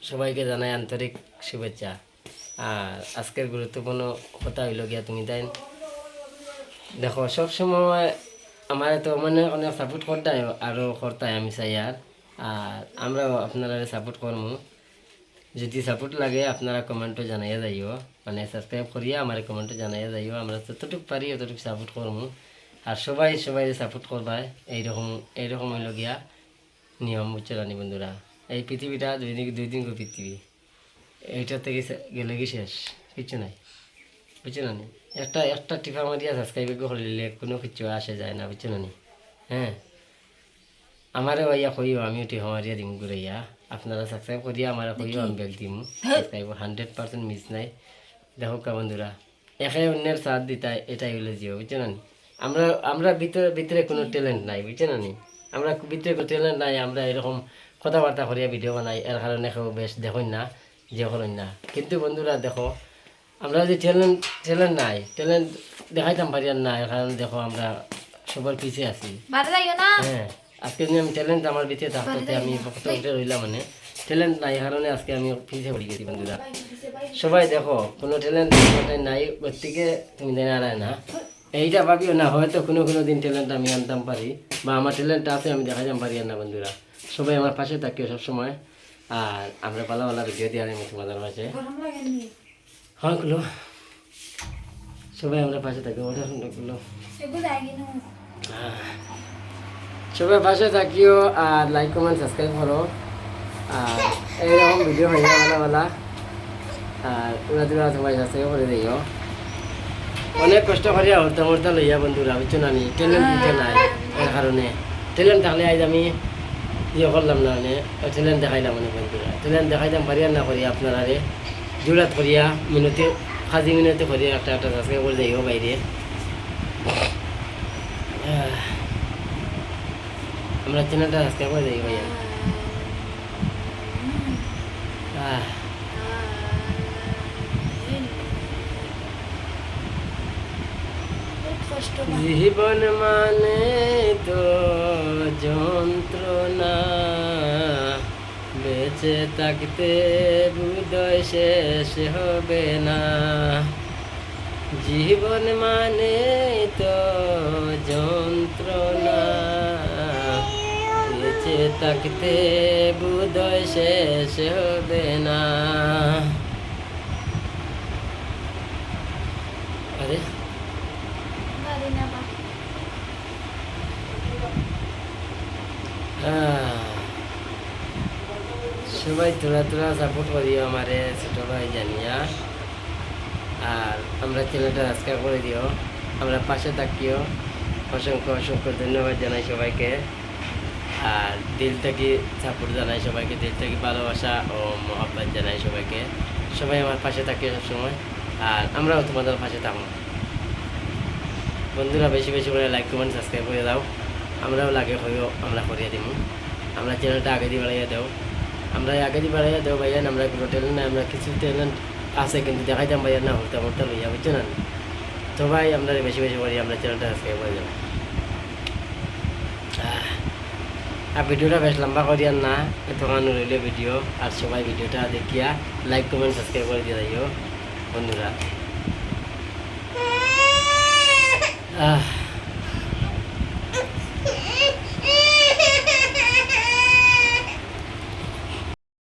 সবাইকে জানাই আন্তরিক শুভেচ্ছা। আর আজকের গুরুত্বপূর্ণ কথা হইল গিয়া তুমি তাই দেখো সবসময় আমার তো মানে অনেক সাপোর্ট করতাই আরও করতাই আমি চাই আর আমরাও আপনারা সাপোর্ট করবো। যদি সাপোর্ট লাগে আপনারা কমেন্টও জানাইয়া যাইও, মানে সাবস্ক্রাইব করিয়া আমার কমেন্টও জানাইয়া যাইও। আমরা যতটুকু পারি ততটুকু সাপোর্ট করবো। আর সবাই সবাই সাপোর্ট করবাই। এইরকম হইল গিয়া নিয়ম, বুঝছো রানি বন্ধুরা। এই পৃথিবীটা দুই দিন পৃথিবী, এইটা থেকে গেলে কি শেষ কিছু নাই, বুঝছো না? একটা টিপা মারিয়া সাবস্ক্রাইব করলে কোনো কিছু আসে যায় না, বুঝছো না? হ্যাঁ, আমারও ভাইয়া কইও আমিও টিপা মারিয়া দিম ঘুরাইয়া। আপনারা সাবস্ক্রাইব করিয়া আমার কইও আমি ব্যাগ দিম। সাবস্ক্রাইব 100% মিস নাই। দেখো কা বন্ধুরা, একে অন্যের সাথ দিতা এটাই হলে জিও, বুঝছো না? আমরা ভিতরে কোনো ট্যালেন্ট নাই, বুঝছো না? আমরা ভিতরে কোনো ট্যালেন্ট নাই। আমরা এরকম কথাবার্তা করিয়া ভিডিও বানাই, এর কারণে কেউ বেশ দেখুন না, যে করেন না। কিন্তু বন্ধুরা দেখো, আমরা যদি ট্যালেন্ট নাই, ট্যালেন্ট দেখাইতাম পারি আর না, এর কারণে দেখো আমরা সবার পিছিয়ে আছি। হ্যাঁ, আজকে যদি আমি ট্যালেন্ট আমার ভিতরে থাকতে আমি কত উঠে রইলাম, মানে ট্যালেন্ট নাই কারণে আজকে আমি পিছিয়ে পড়ে গেছি। বন্ধুরা সবাই দেখো, কোনো ট্যালেন্ট নাই ওর থেকে তুমি দেখায় না, এইটা ভাবিও না হয়তো কোনো দিন ট্যালেন্ট আমি আনতাম পারি, বা আমার ট্যালেন্ট আছে আমি দেখাইতাম পারি আর না। বন্ধুরা সবাই আমার পাশে থাকিও সবসময়। আর আমরা ভালো ভিডিও দিয়ে আমি তোমাদের পাশে হ্যাঁ গুলো সবাই আমরা পাশে থাকি। ওটা গুলো সবাই পাশে থাকিও আর লাইক কমেন্ট সাবস্ক্রাইব করো। আর এইরকম ভিডিও হয়ে ভালো আর ওরা সবাই সাবস্ক্রাইব করে দিও। অনেক কষ্ট করিয়া হরতা লইয়া বন্ধুরা, বুঝছো না? ট্যালেন্ট দিতে নাই, এর কারণে ট্যালেন্ট থাকলে আজ আমি ইয়ে করলাম না, মানে ট্যালেন্ট দেখাইলাম। মানে বন্ধুরা ট্যালেন্ট দেখাইতাম পারি আর না করি আপনারা জোড়াত করিয়া কাজী মিনতি করিয়া একটা সাবস্ক্রাইব করে দিও বাইরে। আমরা চ্যানেলটা সাবস্ক্রাইব করে দিই ভাইয়া। জীবন মানে তো যন্ত্রণা, বেঁচে থাকতে হৃদয় শেষ হবে না। জীবন মানে তো যন্ত্রণা, বেঁচে থাকতে হৃদয় শেষ হবে না। আরে সবাই তোরা সাপোর্ট করিও আমারে, ছোট ভাই জানিয়া। আর আমরা চ্যানেলটা সাবস্ক্রাইব করে দিও, আমরা পাশে থাকিও। অসংখ্য ধন্যবাদ জানাই সবাইকে। আর দিল থেকে সাপোর্ট জানাই সবাইকে, দিল থেকে ভালোবাসা ও মহব্বত জানাই সবাইকে। সবাই আমার পাশে থাকিও সবসময়, আর আমরাও তোমাদের পাশে থাকবো। বন্ধুরা বেশি করে লাইক কমেন্ট সাবস্ক্রাইব করে দাও। আমরাও লাগে হইও আমরা করিয়ে দিব। আমরা চ্যানেলটা আগে দিয়ে বাড়াইয়া দেও, আমরা আগে দিয়ে বাড়াইয়া দেও ভাইয়া। আমরা কোনো ট্যালেন্ট নাই, আমরা কিছু ট্যালেন্ট আছে কিন্তু দেখাইতাম ভাইয়া না, হরতা লইয়া, বুঝছো না? তো ভাই আমরা বেশি করি আমরা চ্যানেলটা সাবস্ক্রাইব করে দেবো। আর ভিডিওটা বেশ লম্বা করিয়ার না, এতক্ষণ রইল ভিডিও। আর সবাই ভিডিওটা দেখিয়া লাইক কমেন্ট সাবস্ক্রাইব করে দিয়ে যাইও বন্ধুরা।